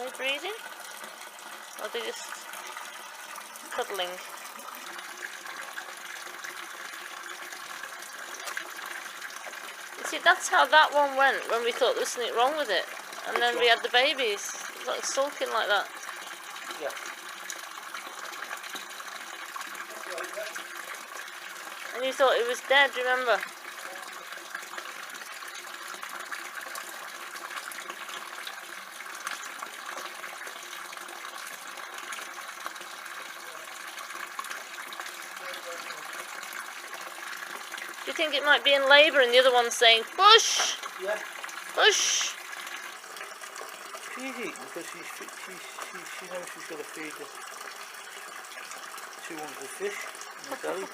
they breathing? Or are they just cuddling? You see, that's how that one went when we thought there was something wrong with it. And then we had the babies. It was like sulking like that. Yeah. And you thought it was dead, remember? Do you think it might be in labour and the other one's saying, push! Yeah. Push! She's eating because she knows she's got to feed the 200 fish in the belly.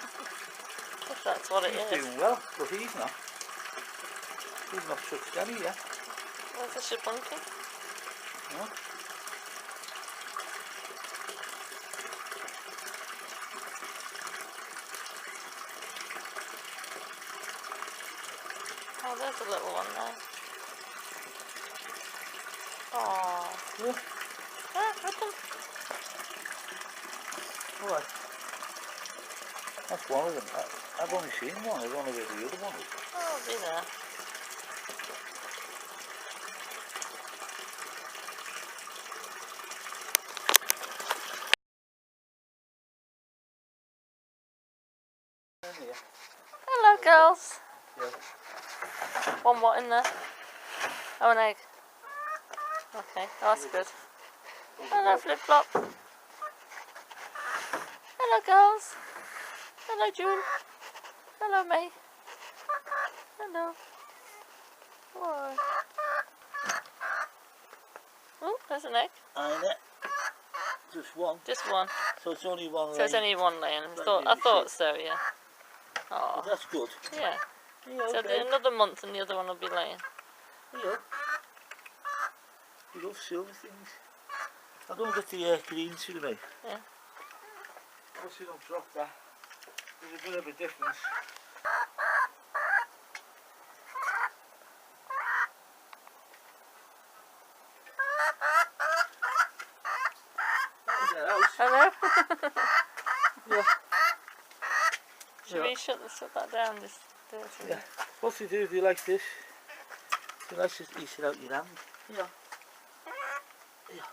If that's what it is. She's doing well, but he's not. He's not so steady yet. Where's the shabunky? No. Oh, there's a little one there. Oh. Yeah. Ah, look them. Alright. That's one of them. I've only seen one. I don't know where the other one is. Oh, I'll be there. Hello, girls. Yeah. One what in there? Oh, an egg. Okay, oh, that's good. Hello, Flip Flop. Hello, girls. Hello, June. Hello, May. Hello. Whoa. Oh, there's an egg. And just one. Just one. So it's only one laying. So it's only one laying. I thought so, yeah. Oh. But that's good. Yeah. Yeah, So okay. another month and the other one will be laying. Yeah. You love silver things. I'll go and get the green to me. Yeah. I'll see don't drop that. There's a bit of a difference. Hello? Yeah. Should we shut that down? Just do it. Yeah. What do you do if you like this? You like to eat it out your hand. Yeah. Yeah.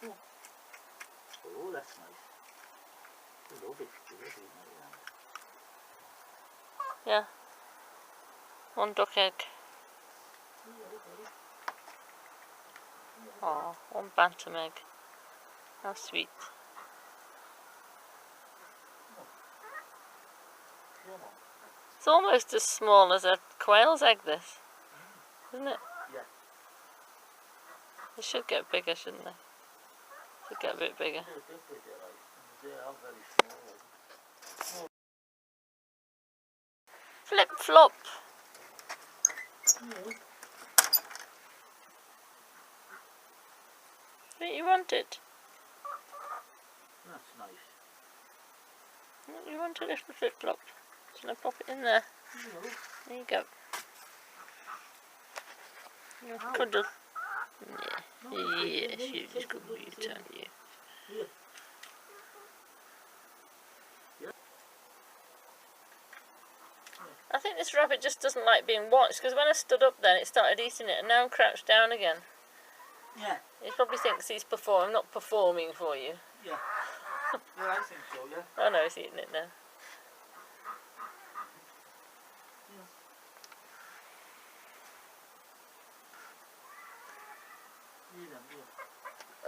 Yeah. Oh, that's nice. I love it. Yeah. One duck egg. Oh, one bantam egg. How sweet. It's almost as small as a quail's egg, this. Isn't it? Yeah. They should get bigger, shouldn't they? Should get a bit bigger. They are very small. Flip Flop. Don't you want it? That's nice. Don't you want a little Flip Flop? Shall I pop it in there? No. There you go. Your cuddle. Yeah. Yes, you just go with your tongue, yeah. Yeah. I think this rabbit just doesn't like being watched, because when I stood up then it started eating it and now I'm crouched down again. Yeah. He probably thinks he's performing. I'm not performing for you. Yeah. Yeah, I think so, yeah. Oh no, he's eating it now.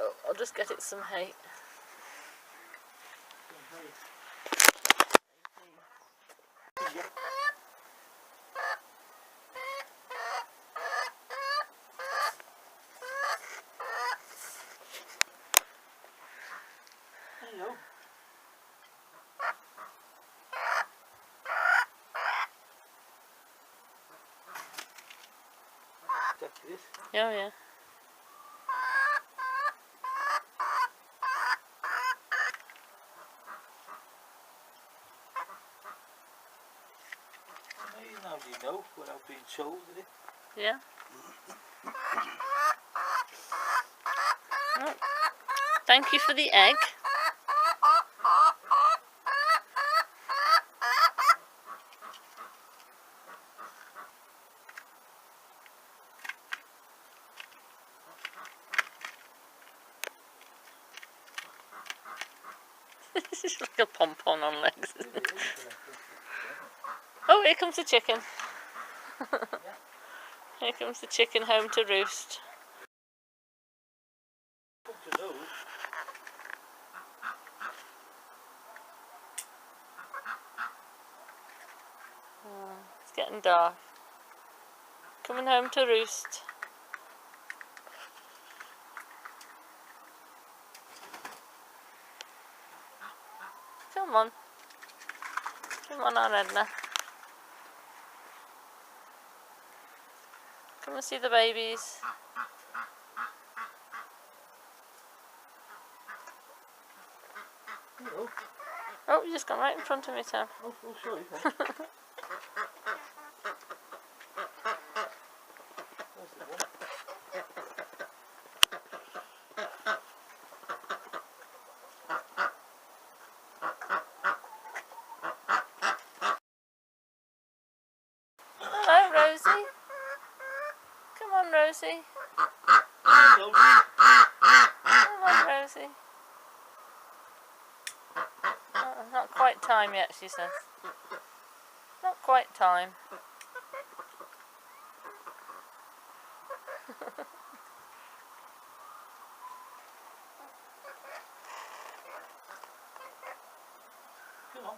Oh, I'll just get it some hay. Hello. Check this. Oh yeah. He's now being know without being told, did it? Yeah. Oh. Thank you for the egg. This is like a pom-pom on legs, isn't it? Oh, here comes the chicken. Here comes the chicken home to roost. Oh, it's getting dark. Coming home to roost. Come on. Come on, our Edna. Come and see the babies. Hello. Oh, you just gone right in front of me, Tom. Oh, sorry. Hello, Rosie. Come on, Rosie. Come on, Rosie. Oh, not quite time yet, she says. Not quite time. Come on.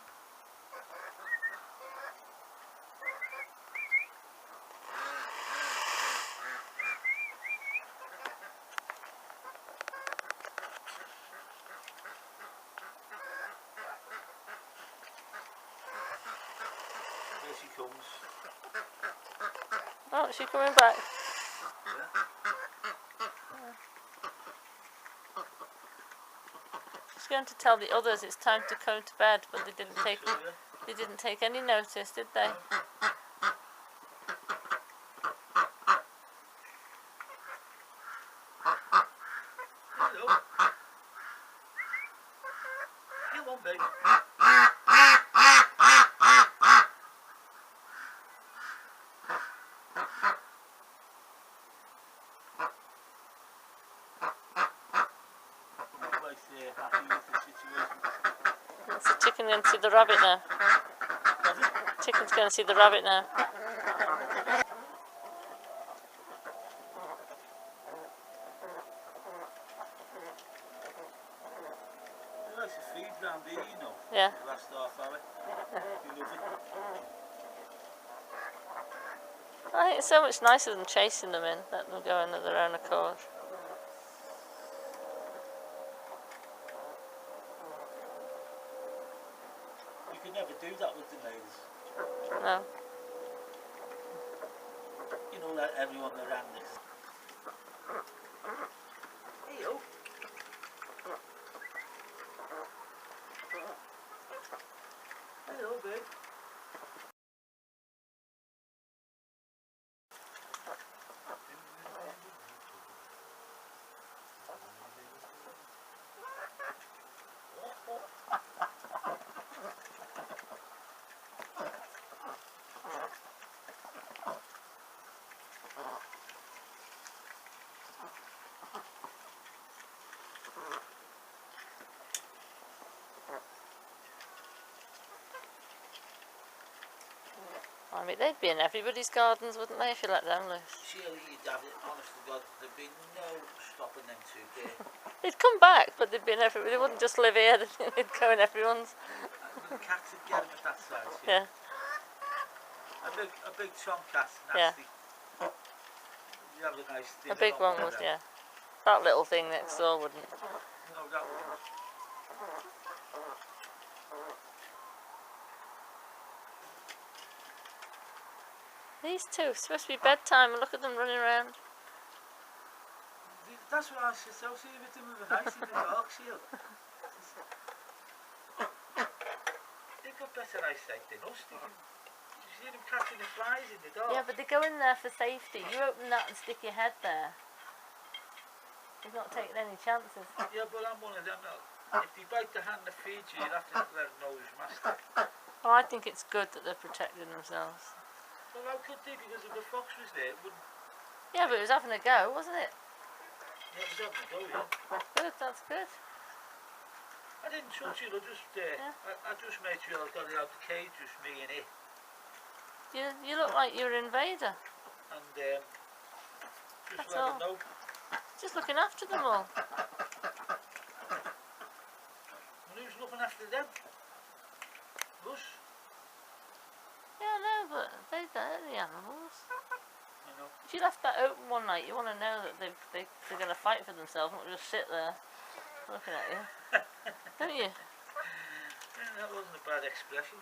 Here she comes. Oh, is she coming back? She's going to tell the others it's time to go to bed, but they didn't take any notice, did they? Hello. Come on, baby. Happy with the situation. It's the chicken going to see the rabbit now. Chicken's going to see the rabbit now. He likes to feed round here, you know. Yeah. The last half hour. You love it. I think it's so much nicer than chasing them in, letting them go in of their own accord. You could never do that with the males. No. You know, let everyone around this. Hey-o. Hello, babe. I mean, they'd be in everybody's gardens, wouldn't they, if you let them loose? Surely you'd have it, honest to God, there'd be no stopping them two there. They'd come back, but they'd be in everybody. They wouldn't just live here, they'd go in everyone's. The cats would get them at that size, Yeah. A big tomcat, Yeah. nasty. You have a nice dinner A big on one would, them. yeah. That little thing next door wouldn't. No, that wouldn't. These two, it's supposed to be bedtime, and look at them running around. That's what I associate with them with a nice in the dark shield. They've got better eyesight than us. You see them catching the flies in the dark. Yeah, but they go in there for safety. You open that and stick your head there. You've not taken any chances. Yeah, but I'm one of them. If they bite the hand that feeds you, you'll have to let them know who's master. Well, I think it's good that they're protecting themselves. Well, how could they? Because if the fox was there, it wouldn't... Yeah, but it was having a go, wasn't it? Yeah, it was having a go, yeah. Good, that's good. I didn't touch it, I just made sure I got it out the cage, just me and it. You look like you're an invader. And just That's let all. them know. Just looking after them all. And who's looking after them? Us? Yeah, no, but they're the animals. I know. If you left that open one night, you want to know that they're going to fight for themselves, not just sit there looking at you. Don't you? Yeah, that wasn't a bad expression.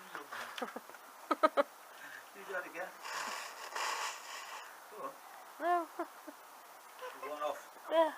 You got it again. Go on. No. One off. Yeah.